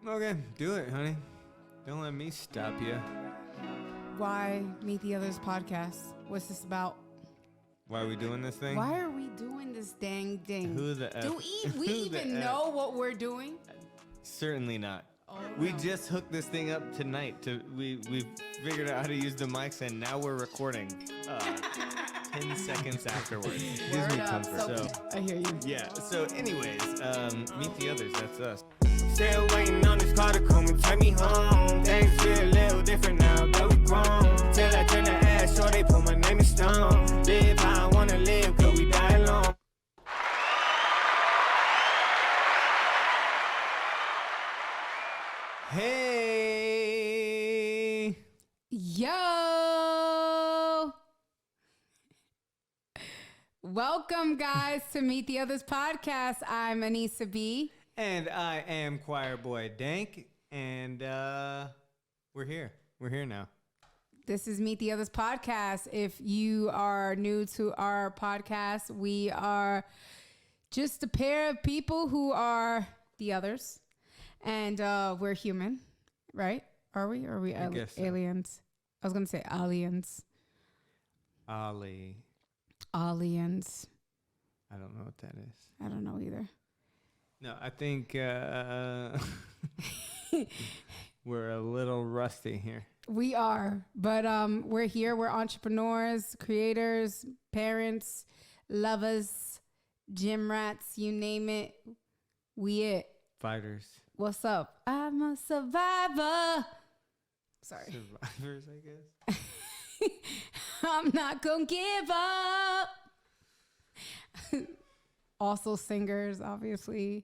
Okay, do it, honey. Don't let me stop you. Why Meet the Others podcast? What's this about? Why are we doing this thing? Why are we doing this dang thing? Who the F? Do we even know what we're doing? Certainly not. Oh, We no. just hooked this thing up tonight. We figured out how to use the mics, and now we're recording 10 seconds afterwards. Gives me Word up. comfort. So I hear you. yeah. So anyways, Meet the Others. That's us. Still waiting on this car to come and take me home. Things feel a little different now that we grown. Till I turn the ass, so they put my name in stone. Live how I wanna live, cause we die alone. Hey. Yo! Welcome, guys, to Meet the Others podcast. I'm Anissa B. And I am Choirboy Dank, and we're here. We're here now. This is Meet the Others podcast. If you are new to our podcast, we are just a pair of people who are the others. And we're human, right? Are we? Or are we guess so. aliens? I was going to say aliens. Ollie. Aliens. I don't know what that is. I don't know either. No, I think we're a little rusty here. We are, but we're here. We're entrepreneurs, creators, parents, lovers, gym rats, you name it. We it. Fighters. What's up? I'm a survivor. Sorry. Survivors, I guess. I'm not gonna give up. Also singers, obviously.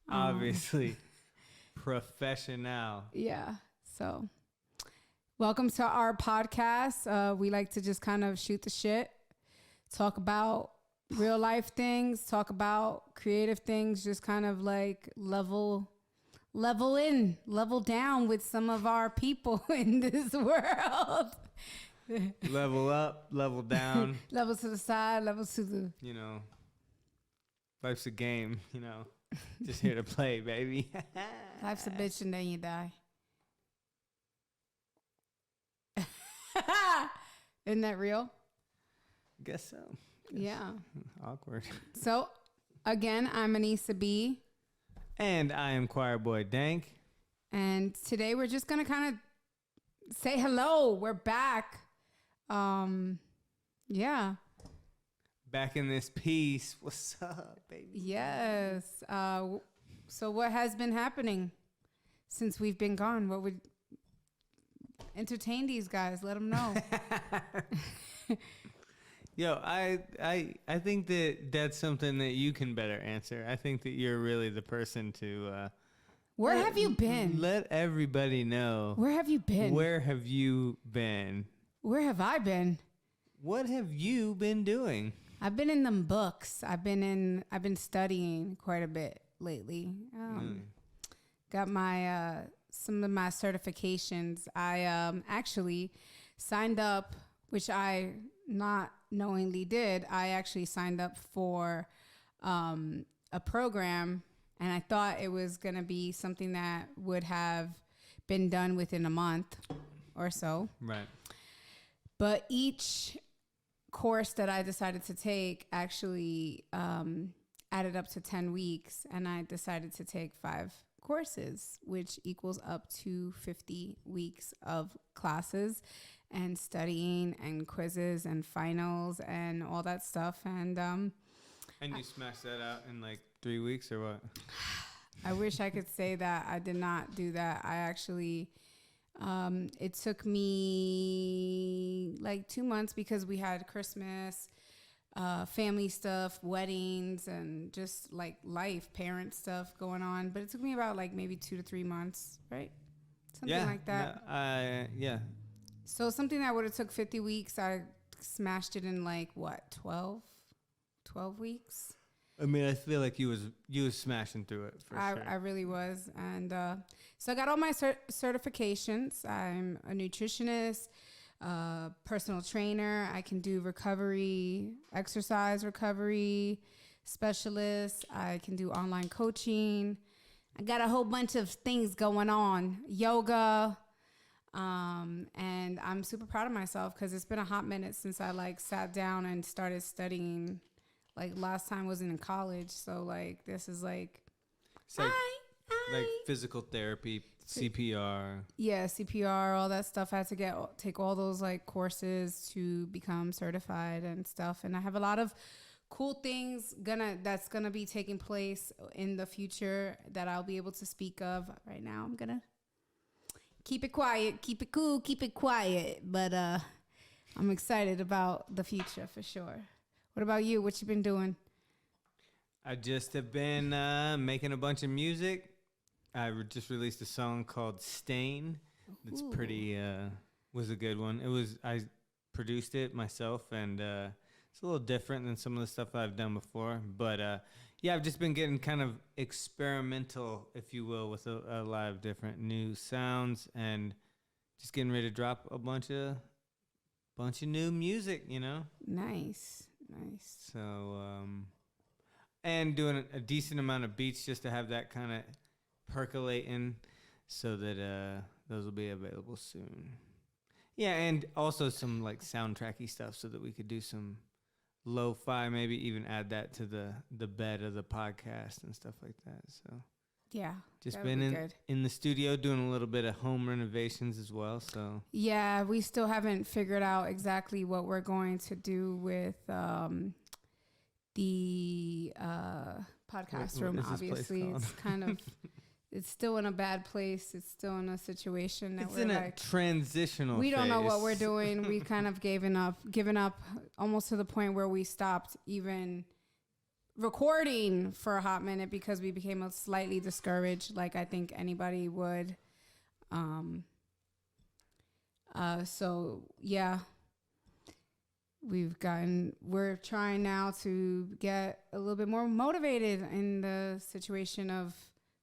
Obviously. Professional. Yeah. So welcome to our podcast. We like to just kind of shoot the shit, talk about real life things, talk about creative things, just kind of like level down with some of our people in this world. Level up, level down. Levels to the side, levels to the... You know, life's a game, you know. Just here to play, baby. Life's a bitch and then you die. Isn't that real? Guess so. Yeah. Awkward. So, again, I'm Anissa B. And I am Choirboy Dank. And today we're just going to kind of say hello. We're back. Yeah. Back in this piece. What's up, baby? Yes. So what has been happening since we've been gone? What would entertain these guys? Let them know. Yo, I think that that's something that you can better answer. I think that you're really the person to Where have you been? let everybody know. Where have you been? Where have you been? Where have I been? What have you been doing? I've been in them books. I've been studying quite a bit lately. Got my some of my certifications. I actually signed up, which I not knowingly did. I actually signed up for a program, and I thought it was going to be something that would have been done within a month or so. Right. But each course that I decided to take actually added up to 10 weeks, and I decided to take 5 courses, which equals up to 50 weeks of classes and studying and quizzes and finals and all that stuff. And you smashed that out in like 3 weeks or what? I wish I could say that. I did not do that. I actually, it took me like 2 months because we had Christmas, family stuff, weddings, and just like life, parent stuff going on. But it took me about like maybe 2 to 3 months, right? Something like that. Yeah. So something that would have took 50 weeks, I smashed it in like what, 12 weeks? I mean, I feel like you was smashing through it for sure. I really was. And so I got all my certifications. I'm a nutritionist, personal trainer. I can do recovery, exercise recovery specialist. I can do online coaching. I got a whole bunch of things going on, yoga, and I'm super proud of myself because it's been a hot minute since I like sat down and started studying. Like last time wasn't in college, so like this is like, like physical therapy, CPR. Yeah, CPR, all that stuff. I had to take all those like courses to become certified and stuff, and I have a lot of cool things that's gonna be taking place in the future that I'll be able to speak of. Right now I'm gonna keep it quiet, keep it cool, keep it quiet, but I'm excited about the future for sure. What about you? What you been doing? I just have been making a bunch of music. I just released a song called Stain. It's pretty was a good one. I produced it myself, and it's a little different than some of the stuff I've done before. But yeah, I've just been getting kind of experimental, if you will, with a lot of different new sounds, and just getting ready to drop a bunch of new music, you know. Nice. So and doing a decent amount of beats just to have that kind of percolating, so that those will be available soon. Yeah, and also some like soundtracky stuff so that we could do some lo-fi, maybe even add that to the bed of the podcast and stuff like that. So yeah, just been in the studio doing a little bit of home renovations as well. So yeah, we still haven't figured out exactly what we're going to do with the podcast room. Obviously, it's kind of it's still in a bad place. It's still in a situation that it's we're in like, a transitional we don't know phase. what we're doing. We kind of given up almost to the point where we stopped even recording for a hot minute because we became slightly discouraged, like I think anybody would. So yeah, we're trying now to get a little bit more motivated in the situation of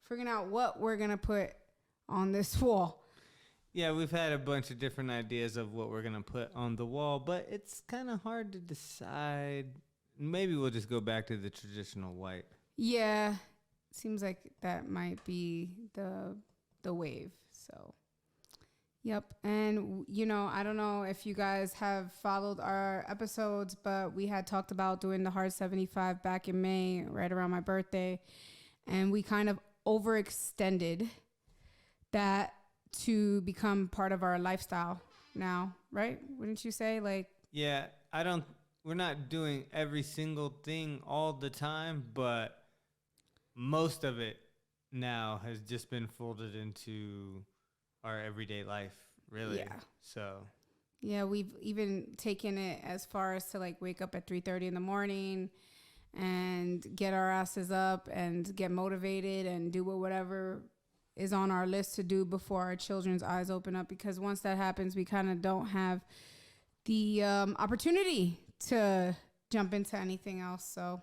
figuring out what we're going to put on this wall. Yeah, we've had a bunch of different ideas of what we're going to put on the wall, but it's kind of hard to decide. Maybe we'll just go back to the traditional white. Yeah, seems like that might be the wave. So, yep. And, you know, I don't know if you guys have followed our episodes, but we had talked about doing the Hard 75 back in May, right around my birthday. And we kind of overextended that to become part of our lifestyle now, right? Wouldn't you say? Like, yeah, we're not doing every single thing all the time, but most of it now has just been folded into our everyday life, really. Yeah. So yeah, we've even taken it as far as to like wake up at 3:30 in the morning and get our asses up and get motivated and do whatever is on our list to do before our children's eyes open up, because once that happens, we kind of don't have the opportunity to jump into anything else. So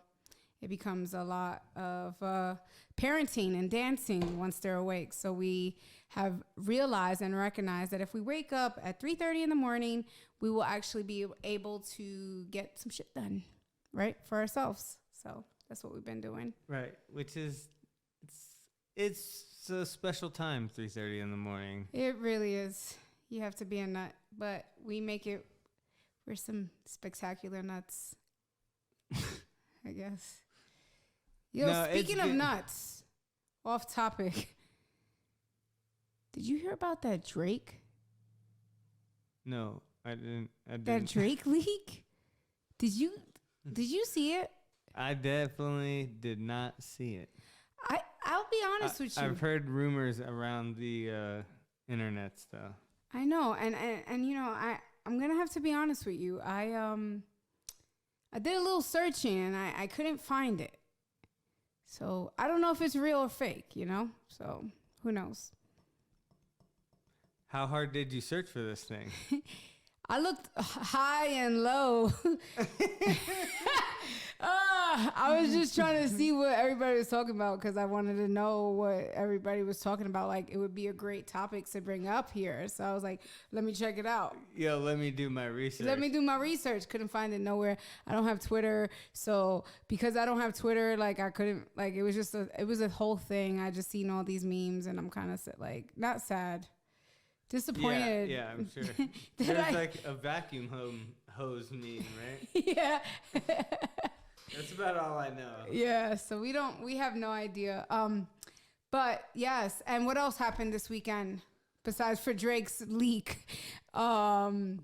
it becomes a lot of parenting and dancing once they're awake. So we have realized and recognized that if we wake up at 3:30 in the morning, we will actually be able to get some shit done, right, for ourselves. So that's what we've been doing. Right, which is it's a special time, 3:30 in the morning. It really is. You have to be a nut, but we make it. We're some spectacular nuts, I guess. Yo, No, speaking of nuts, off topic. Did you hear about that Drake? No, I didn't. That Drake leak? Did you see it? I definitely did not see it. I'll be honest with you. I've heard rumors around the internet stuff. I know, and you know, I'm gonna have to be honest with you. I did a little searching and I couldn't find it. So I don't know if it's real or fake, you know? So who knows? How hard did you search for this thing? I looked high and low. I was just trying to see what everybody was talking about because I wanted to know what everybody was talking about. Like, it would be a great topic to bring up here. So I was like, let me check it out. Yo, let me do my research. Couldn't find it nowhere. I don't have Twitter. So because I don't have Twitter, like, I couldn't, like, it was a whole thing. I just seen all these memes and I'm kind of like, not sad. Disappointed. Yeah, I'm sure. There's like a vacuum hose meme, right? Yeah. That's about all I know. Yeah, so we have no idea. But yes, and what else happened this weekend besides for Drake's leak? The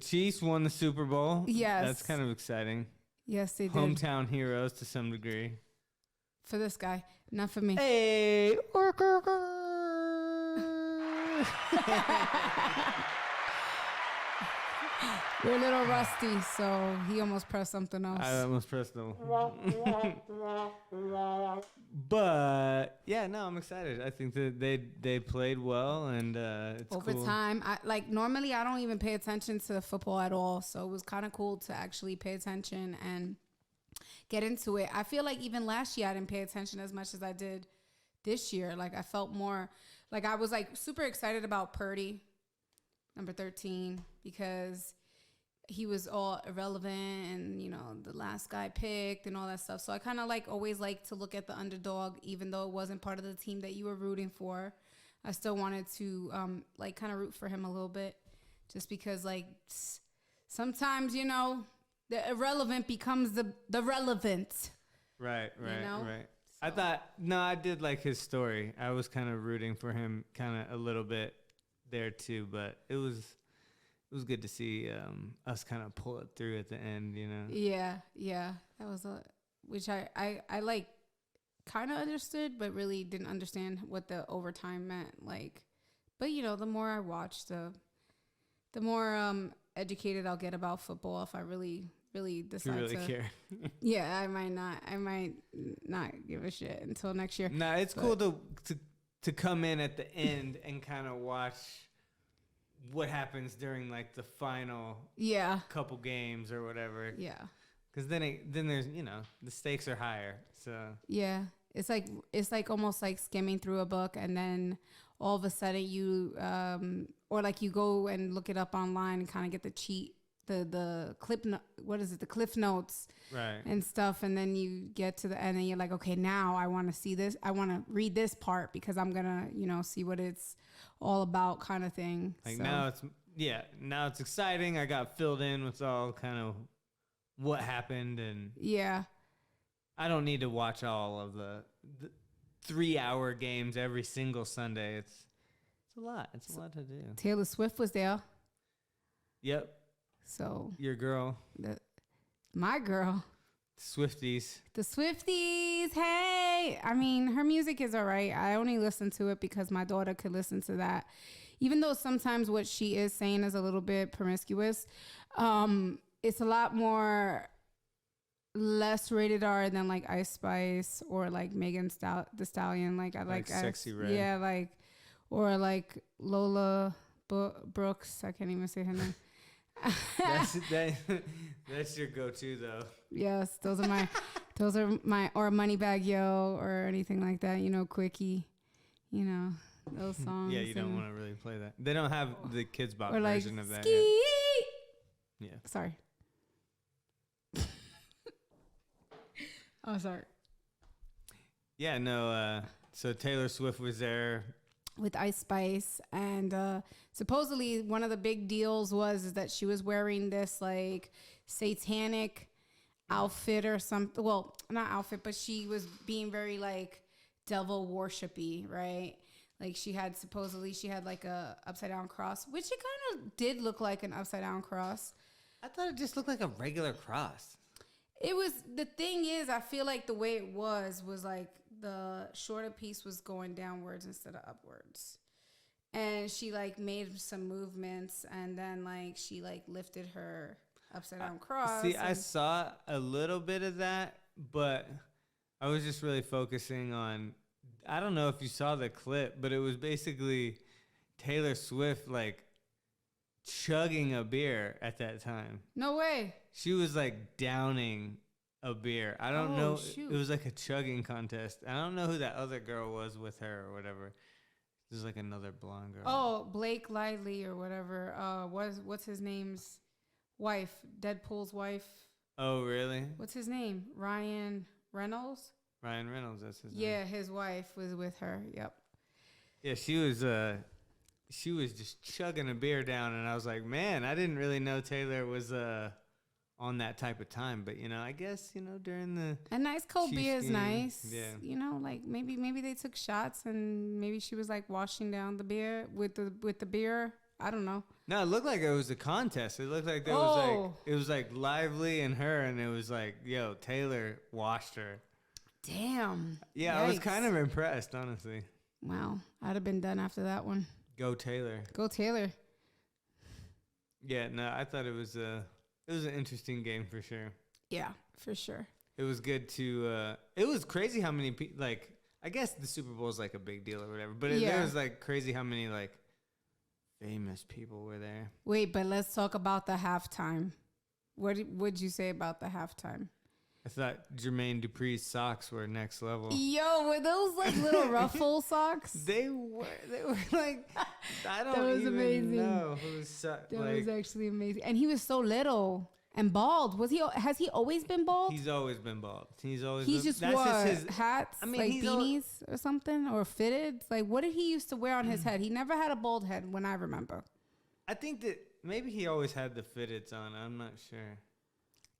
Chiefs won the Super Bowl. Yes. That's kind of exciting. Yes, they did. Hometown heroes to some degree. For this guy, not for me. Hey, We're a little rusty, so he almost pressed something else. I almost pressed them. But yeah, no, I'm excited. I think that they played well, and it's overtime. Cool. Normally I don't even pay attention to football at all, so it was kind of cool to actually pay attention and get into it. I feel like even last year I didn't pay attention as much as I did this year. Like, I felt more like I was like super excited about Purdy, number 13, because he was all irrelevant and, you know, the last guy picked and all that stuff. So I kind of like always like to look at the underdog, even though it wasn't part of the team that you were rooting for. I still wanted to like kind of root for him a little bit, just because like sometimes, you know, the irrelevant becomes the relevant. Right, you know? Right. So. I did like his story. I was kind of rooting for him kind of a little bit there too, but it was good to see us kind of pull it through at the end, you know? Yeah. That was which I like kind of understood, but really didn't understand what the overtime meant. Like, but you know, the more I watch, the more educated I'll get about football if I really decide to care. Yeah, I might not give a shit until next year. Nah, it's cool to come in at the end and kind of watch what happens during like the final couple games or whatever. Yeah. Because then there's, you know, the stakes are higher. So yeah, it's like almost like skimming through a book, and then all of a sudden you or like you go and look it up online and kind of get the cliff notes, right, and stuff, and then you get to the end and you're like, okay, now I want to see this, I want to read this part because I'm gonna, you know, see what it's all about, kind of thing. Like, so now it's exciting. I got filled in with all kind of what happened, and I don't need to watch all of the 3-hour games every single Sunday. It's a lot. It's a lot to do. Taylor Swift was there. Yep. So your girl, my girl, Swifties. The Swifties. Hey, I mean, her music is all right. I only listen to it because my daughter could listen to that, even though sometimes what she is saying is a little bit promiscuous. It's a lot more less rated R than like Ice Spice or like Megan Thee Stallion. Like I like Sexy Red. Yeah, like, or like Lola Brooks. I can't even say her name. That's your go-to though. Yes, those are my or Moneybag Yo or anything like that. You know, Quickie. You know those songs. Yeah, you don't want to really play that. They don't have the Kids Bop version of that Ski. yet. Yeah. Sorry. Oh, sorry. Yeah, no. So Taylor Swift was there with Ice Spice, and supposedly one of the big deals is that she was wearing this like satanic outfit or something. Well, not outfit, but she was being very like devil worshipy, right? Like she had like a upside down cross, which it kind of did look like an upside down cross. I thought it just looked like a regular cross. It was, the thing is, I feel like the way it was like the shorter piece was going downwards instead of upwards. And she like made some movements, and then like she like lifted her upside down cross. See, I saw a little bit of that, but I was just really focusing on, I don't know if you saw the clip, but it was basically Taylor Swift like chugging a beer at that time. No way. She was like downing a beer. I don't know. Shoot. It was like a chugging contest. I don't know who that other girl was with her or whatever. There's like another blonde girl. Oh, Blake Lively or whatever. What's his name's wife? Deadpool's wife. Oh, really? What's his name? Ryan Reynolds. Ryan Reynolds. That's his name. Yeah, his wife was with her. Yep. Yeah, she was just chugging a beer down, and I was like, man, I didn't really know Taylor was on that type of time, but I guess during the a nice cold beer is nice. Yeah. Like maybe they took shots and maybe she was like washing down the beer with the beer. I don't know. No, it looked like it was a contest. It looked like it was like Lively and her, and it was like, yo, Taylor washed her. Damn. Yeah, Yikes. I was kind of impressed, honestly. Wow, I'd have been done after that one. Go Taylor. Go Taylor. Yeah, no, I thought it was an interesting game for sure. Yeah, for sure. It was good to. It was crazy how many people. Like, I guess the Super Bowl is like a big deal or whatever, but it was like crazy how many like famous people were there. Wait, but let's talk about the halftime. What would you say about the halftime? I thought Jermaine Dupri's socks were next level. Yo, were those like little ruffle socks? They were like, I don't That was even amazing. know who's That was actually amazing. And he was so little and bald. Has he always been bald? He's always been bald. He's just wore hats, like beanies or something, or fitted. Like, what did he used to wear on his head? He never had a bald head when I remember. I think that maybe he always had the fitteds on. I'm not sure.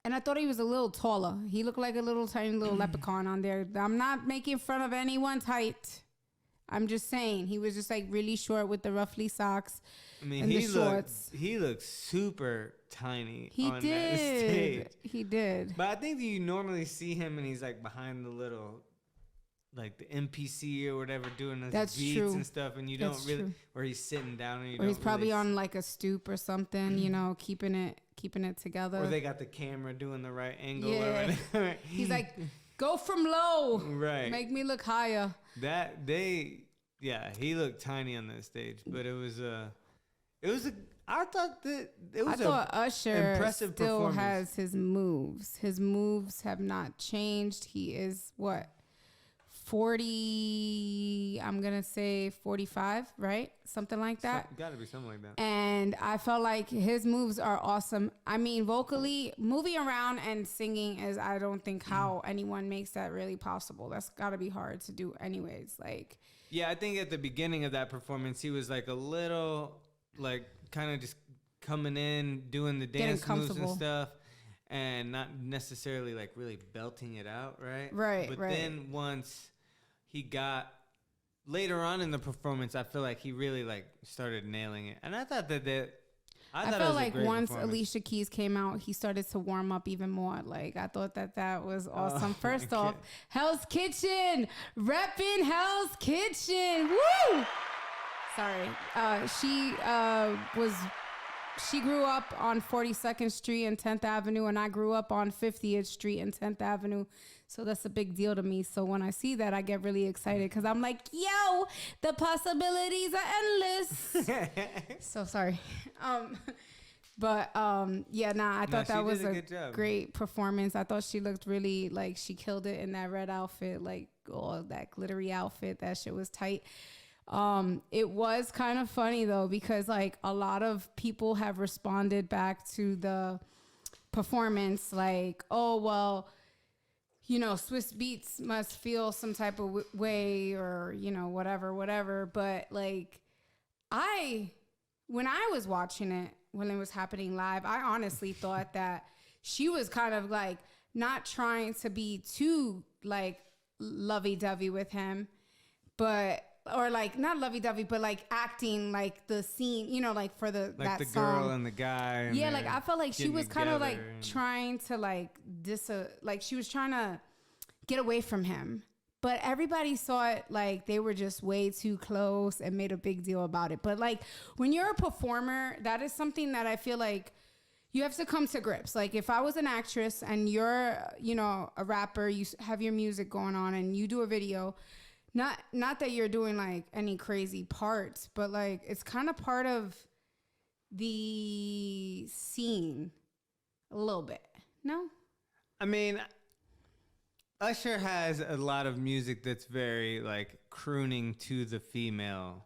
And I thought he was a little taller. He looked like a little tiny little leprechaun on there. I'm not making fun of anyone's height. I'm just saying he was just like really short with the ruffly socks. I mean, and the shorts. He looked super tiny He on did. that stage. He did. But I think that you normally see him and he's like behind the little, like the MPC or whatever, doing his That's beats true. and stuff, and you That's don't really, true. or he's sitting down and you Or don't he's probably really on like a stoop or something, keeping it together. or they got the camera doing the right angle Yeah. or whatever. He's like, go from low. Right. Make me look higher. He looked tiny on that stage, but I thought Usher impressive still performance. has his moves. His moves have not changed. He is what? 40, I'm going to say 45, right? Something like that. Gotta be something like that. And I felt like his moves are awesome. I mean, vocally, moving around and singing is, I don't think how anyone makes that really possible. That's got to be hard to do anyways. Like, Yeah, I think at the beginning of that performance, he was like a little, like, kind of just coming in, doing the dance moves and stuff, and not necessarily like really belting it out, right? Right, But right. then once he got later on in the performance, I feel like he really like started nailing it, and I thought I felt like once Alicia Keys came out, he started to warm up even more. Like, I thought that was awesome. First off, Hell's Kitchen, repping Hell's Kitchen. Woo! Sorry. She grew up on 42nd Street and 10th Avenue, and I grew up on 50th Street and 10th Avenue. So that's a big deal to me. So when I see that, I get really excited because I'm like, yo, the possibilities are endless. So sorry. I thought that was a great performance. I thought she looked really like she killed it in that red outfit, like all that glittery outfit. That shit was tight. It was kind of funny though, because like a lot of people have responded back to the performance like, oh, well, Swiss Beats must feel some type of way or, whatever. But like, when I was watching it, when it was happening live, I honestly thought that she was kind of like not trying to be too like lovey-dovey with him, or like not lovey-dovey, but like acting like the scene, like for like that the song. girl and the guy. And Yeah, like I felt like she was kind of like and trying to like she was trying to get away from him. But everybody saw it like they were just way too close and made a big deal about it. But like when you're a performer, that is something that I feel like you have to come to grips. Like if I was an actress and you're, a rapper, you have your music going on and you do a video, not that you're doing like any crazy parts, but like it's kind of part of the scene a little bit. No? I mean, Usher has a lot of music that's very like crooning to the female,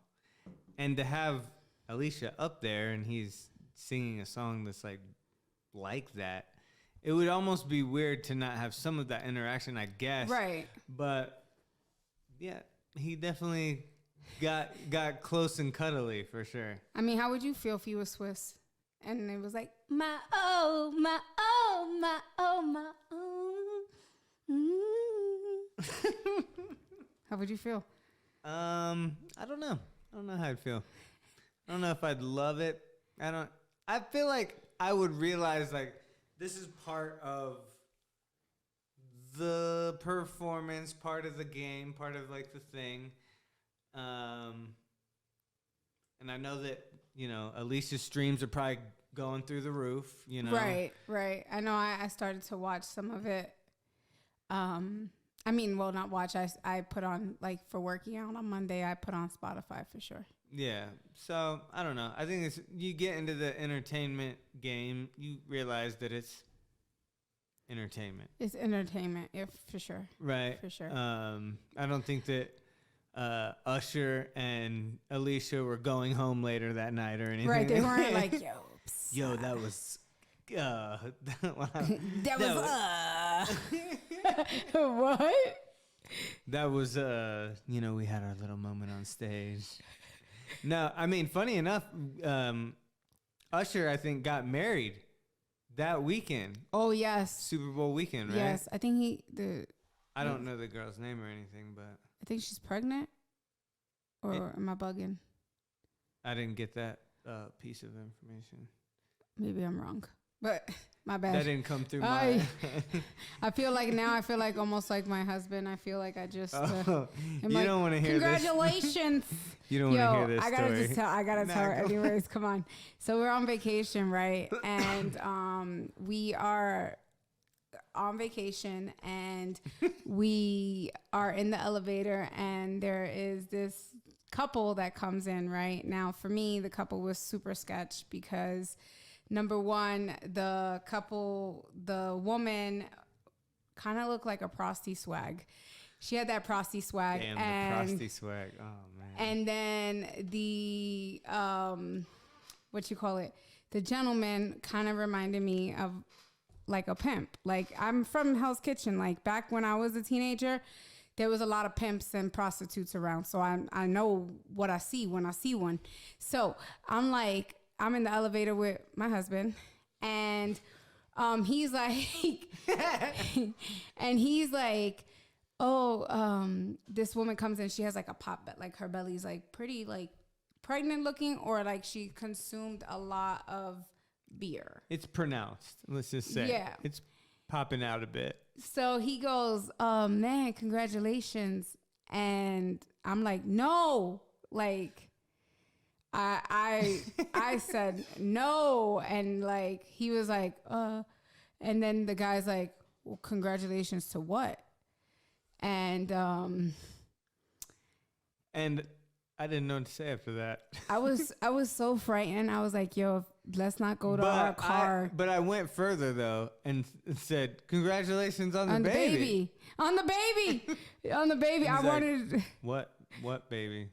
and to have Alicia up there and he's singing a song that's like that, it would almost be weird to not have some of that interaction, I guess. Right. But yeah, he definitely got close and cuddly for sure. I mean, how would you feel if you were Swiss and it was like, my oh, my oh, my oh, my oh. How would you feel? I don't know. I don't know how I'd feel. I don't know if I'd love it. I feel like I would realize like this is part of the performance, part of the game, part of like the thing. And I know that, you know, Alicia's streams are probably going through the roof, you know. Right. I know I started to watch some of it. I mean, well, not watch. I put on, like, for working out on Monday, I put on Spotify for sure. Yeah. So, I don't know. I think it's, you get into the entertainment game, you realize that it's entertainment. It's entertainment, yeah, for sure. Right. For sure. I don't think that Usher and Alicia were going home later that night or anything. Right. They weren't like, yo, that was... What? That was, you know, we had our little moment on stage. No, I mean, funny enough, Usher, I think, got married that weekend. Oh, yes. Super Bowl weekend, right? Yes. I think I don't know the girl's name or anything, but... I think she's pregnant. Or am I bugging? I didn't get that piece of information. Maybe I'm wrong. But my bad. That didn't come through my... I feel like almost like my husband. I feel like I just... you like, don't want to hear this. Congratulations. You don't want to hear this story. I gotta tell her anyways. Come on. So we're on vacation, right? And we are on vacation and we are in the elevator and there is this couple that comes in, right? Now, for me, the couple was super sketch because... Number one, the woman kind of looked like a prosty swag. She had that prosty swag. Damn, and the prosty swag. Oh, man. And then the, the gentleman kind of reminded me of like a pimp. Like, I'm from Hell's Kitchen. Like, back when I was a teenager, there was a lot of pimps and prostitutes around. So I know what I see when I see one. So I'm like... I'm in the elevator with my husband, and he's like, this woman comes in. She has like a pop, but like her belly's like pretty like pregnant looking, or like she consumed a lot of beer. It's pronounced. Let's just say, yeah, it's popping out a bit. So he goes, man, congratulations, and I'm like, no, like. I said no, and like he was like, and then the guy's like, well, congratulations to what? And I didn't know what to say after that. I was so frightened. I was like, yo, let's not go to our car. But I went further though and said, congratulations on the baby. On the baby. On the baby. I wanted what baby?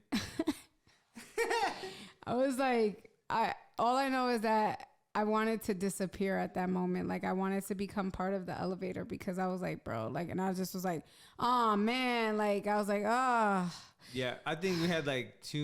I was like, all I know is that I wanted to disappear at that moment. Like, I wanted to become part of the elevator because I was like, bro, like, and I just was like, oh man, like, I was like, oh. Yeah, I think we had like 2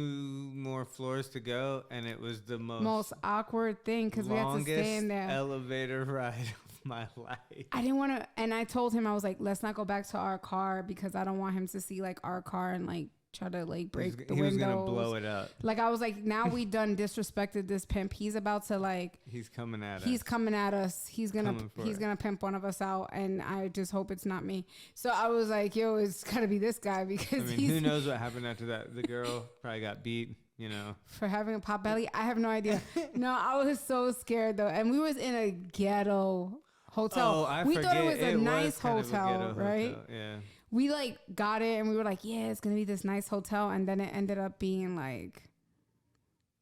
more floors to go, and it was the most awkward thing because we had to stay in there. Elevator ride of my life. I didn't want to, and I told him, I was like, let's not go back to our car because I don't want him to see like our car and like try to like break the windows. He was gonna blow it up. Like, I was like, now we done disrespected this pimp. He's about to like. He's coming at us. He's coming at us. He's gonna pimp one of us out, and I just hope it's not me. So I was like, yo, it's gotta be this guy because who knows what happened after that? The girl probably got beat. You know, for having a pot belly. I have no idea. No, I was so scared though, and we was in a ghetto hotel. Oh, we thought it was a nice hotel, right? Hotel. Yeah. We like got it and we were like, yeah, it's going to be this nice hotel. And then it ended up being like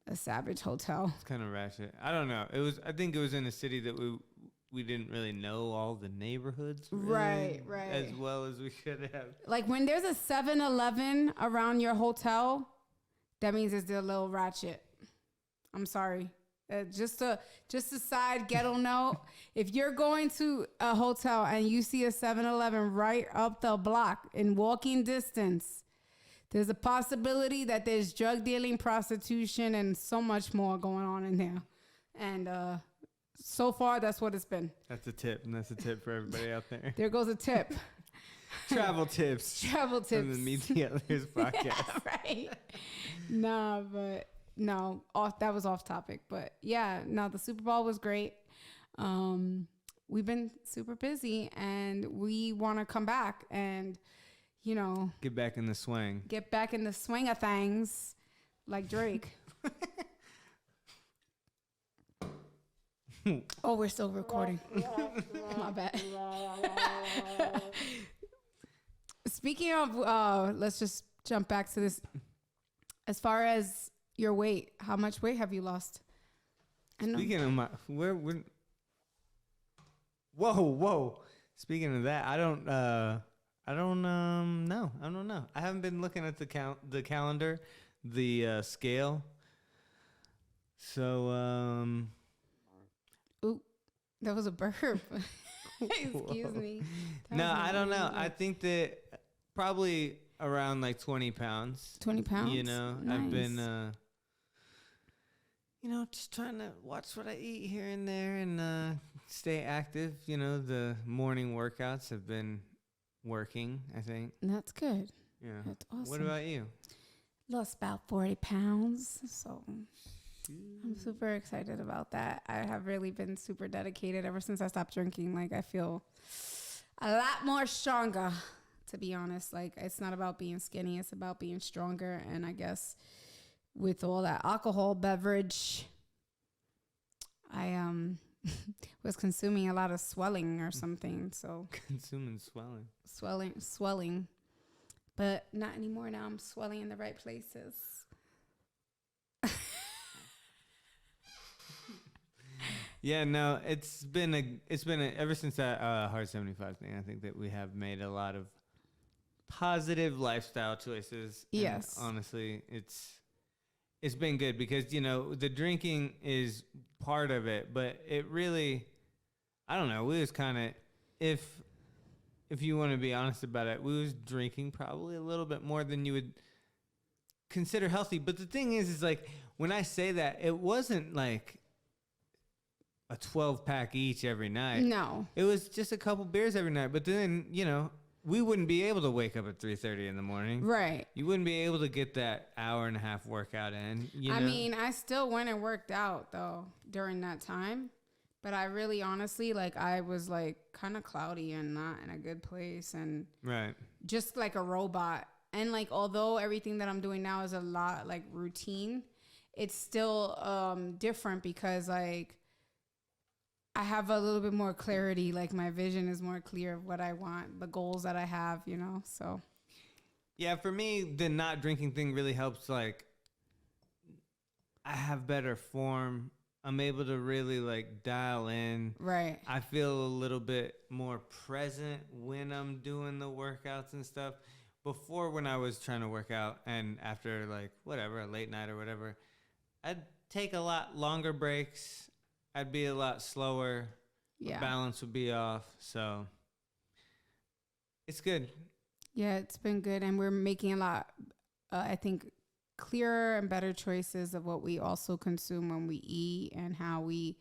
a a savage hotel. It's kind of ratchet. I don't know. I think it was in a city that we didn't really know all the neighborhoods really Right. as well as we should have. Like when there's a 7-Eleven around your hotel, that means it's a little ratchet. I'm sorry. Just a side ghetto note. If you're going to a hotel and you see a 7-Eleven right up the block in walking distance, there's a possibility that there's drug dealing, prostitution, and so much more going on in there. And so far, that's what it's been. That's a tip, and that's a tip for everybody out there. There goes a tip. Travel tips. Travel tips. From the Meet the Others podcast. Yeah, right. That was off topic. But yeah, no, the Super Bowl was great. We've been super busy, and we want to come back and, get back in the swing. Get back in the swing of things, like Drake. Oh, we're still recording. My bad. Speaking of, let's just jump back to this. As far as your weight, how much weight have you lost? Speaking of whoa. Speaking of that, I don't know. I don't know. I haven't been looking at the calendar, the scale. So, Ooh, that was a burp. Excuse me. No, I don't know. I think that probably around like 20 pounds. 20 pounds? Nice. I've been, just trying to watch what I eat here and there and stay active. The morning workouts have been working, I think. That's good. Yeah. That's awesome. What about you? Lost about 40 pounds. So I'm super excited about that. I have really been super dedicated ever since I stopped drinking. Like, I feel a lot more stronger, to be honest. Like, it's not about being skinny. It's about being stronger. And I guess with all that alcohol beverage, I was consuming a lot of swelling or something. So Consuming swelling. Swelling. But not anymore. Now I'm swelling in the right places. Yeah, no, it's been ever since that Hard 75 thing. I think that we have made a lot of positive lifestyle choices. Yes, and honestly, it's been good because the drinking is part of it, but it really, I don't know. We was kind of, if you want to be honest about it, we was drinking probably a little bit more than you would consider healthy. But the thing is like when I say that, it wasn't like a 12-pack each every night. No. It was just a couple beers every night. But then, we wouldn't be able to wake up at 3:30 in the morning. Right. You wouldn't be able to get that hour and a half workout in. I mean, I still went and worked out, though, during that time. But I really, honestly, I was, kind of cloudy and not in a good place. And right. Just like a robot. And, although everything that I'm doing now is a lot, routine, it's still different because, I have a little bit more clarity. My vision is more clear of what I want, the goals that I have, so. Yeah, for me, the not drinking thing really helps. I have better form. I'm able to really dial in. Right. I feel a little bit more present when I'm doing the workouts and stuff. Before, when I was trying to work out and after a late night or whatever, I'd take a lot longer breaks. I'd be a lot slower. Yeah. Balance would be off. So it's good. Yeah, it's been good. And we're making a lot, I think, clearer and better choices of what we also consume when we eat and how we,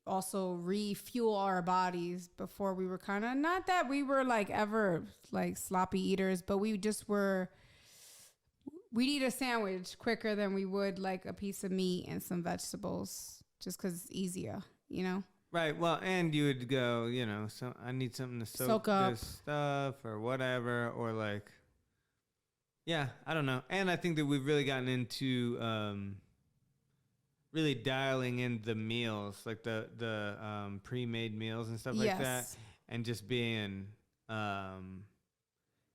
also refuel our bodies. Before we were kind of, not that we were ever sloppy eaters, but we just were. We'd eat a sandwich quicker than we would a piece of meat and some vegetables just because it's easier, Right. Well, and you would go, so I need something to soak up this stuff or whatever, or yeah, I don't know. And I think that we've really gotten into really dialing in the meals, the pre-made meals and stuff like that, and just being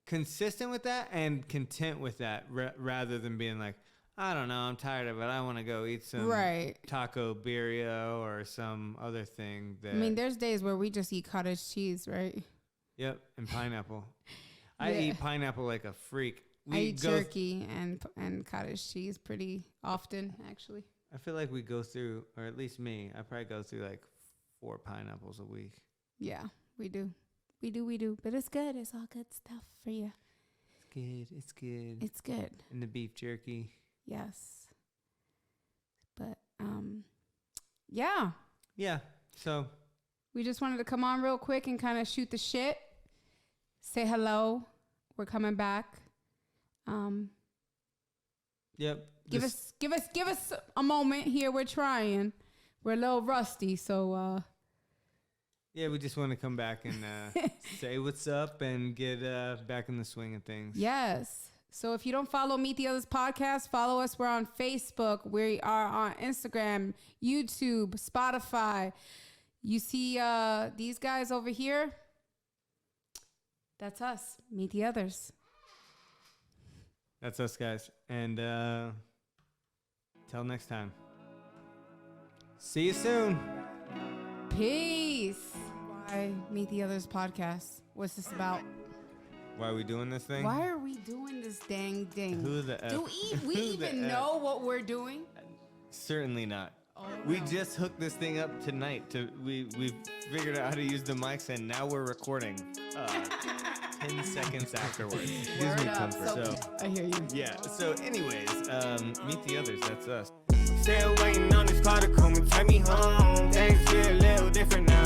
consistent with that and content with that rather than being I don't know, I'm tired of it. I want to go eat some taco birria or some other thing. That I mean, there's days where we just eat cottage cheese, right? Yep, and pineapple. I eat pineapple like a freak. I eat turkey and cottage cheese pretty often, actually. I feel like we go through, or at least me, I probably go through like 4 pineapples a week. Yeah, we do. We do. But it's good. It's all good stuff for you. It's good. It's good. And the beef jerky. Yes. But, yeah. Yeah, so. We just wanted to come on real quick and kind of shoot the shit. Say hello. We're coming back. Yep. Give us a moment here. We're trying. We're a little rusty, so yeah, we just want to come back and say what's up and get back in the swing of things. Yes. So if you don't follow Meet the Others podcast, follow us. We're on Facebook. We are on Instagram, YouTube, Spotify. You see these guys over here? That's us. Meet the Others. That's us, guys. And till next time. See you soon. Peace. Why Meet the Others podcast? What's this about? Why are we doing this thing? Why are we doing this dang thing? Who the F? Do we even know what we're doing? Certainly not. Oh, we just hooked this thing up tonight. We figured out how to use the mics, and now we're recording 10 seconds afterwards. Gives me comfort. So I hear you. Yeah. So anyways, Meet the Others. That's us. Still waiting on this car to come and take me home. Things feel a little different now.